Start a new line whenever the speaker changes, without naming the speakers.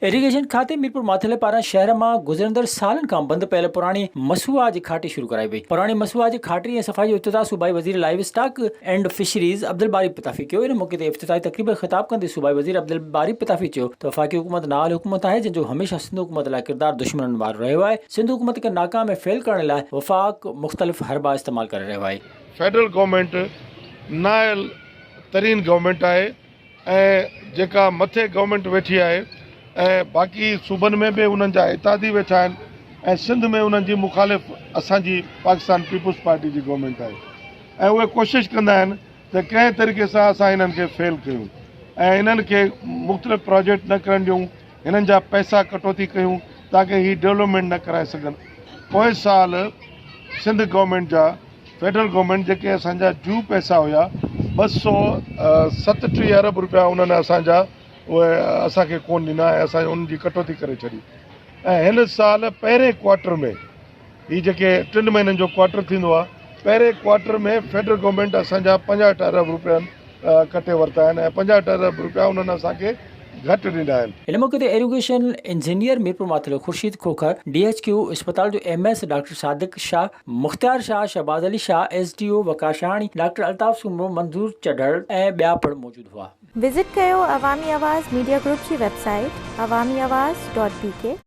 Irrigation खाते मीरपुर माथेले पारा शहर में गुजरंदड़ सालन का बंद पहले पुरानी मसूआ जी खाटी शुरू कराई वही। पुरानी मसूआ जी खाटी सफाई इफ्तिताह सूबाई वजीर live stock and fisheries Abdul बारी पताफी कियो। इन मौके ते इफ्तिताही तकरीब खिताब कंदे सूबाई वजीर अब्दुल बारी पताफी चयो तो वफाकी हुकूमत नाल हुकूमत है जो हमेशा सिंध हुकूमत लाइ किरदार दुश्मन वार रहियो आहे। सिंध हुकूमत के नाकाम ऐं फेल करण लाइ वफाक मुख्तलिफ हरबा इस्तेमाल करे रहियो आहे।
फेडरल गवर्नमेंट नायल तरीन गवर्नमेंट है ऐं जेका मथे गवर्नमेंट वेठी है ऐं बाक़ी सूबनि में भी उन्हनि जा इतादी वेठा आहिनि ऐं सिंध में उन्हनि जी मुखालिफ़ असांजी पाकिस्तान पीपुल्स पार्टी जी गवर्नमेंट आहे ऐं उहे कोशिशि कंदा आहिनि त कंहिं तरीक़े सां असां हिननि खे फेल कयूं ऐं हिननि खे मुख़्तलिफ़ प्रोजेक्ट न करण ॾियूं, हिननि जा पैसा कटौती कयूं ताकी हीअ डेवलपमेंट न कराए सघनि। पोइ साल सिंध गवर्नमेंट जा फेडरल गवर्नमेंट जेके असांजा जू पैसा हुया 237 अरब रुपया उन्हनि असांजा उहे असांखे कोन ॾिना ऐं असां उन्हनि जी कटौती करे छॾी। ऐं हिन साल पहिरें क्वार्टर में हीअ जेके 3 महीननि जो क्वार्टर थींदो आहे, पहिरें क्वार्टर में फेडरल गवर्नमेंट असांजा 65 अरब रुपयनि कटे वरिता आहिनि ऐं 65 अरब रुपया उन्हनि असांखे घटि ॾिना आहिनि।
इन मौके ते irrigation engineer Mirpur Mathelo Khurshid Khokhar, DHQ अस्पताल जो MS डॉक्टर सादिक शाह, मुख्तियार शाह, शहबाज अली शाह, SDO वकाशाणी, डॉक्टर अल्ताफ सुमो, मंजूर चढ़ड़ ऐं ॿिया पिणु मौजूद हुआ।
विजिट कयो अवामी आवाज़ मीडिया ग्रुप की वेबसाइट awamiawaz.pk।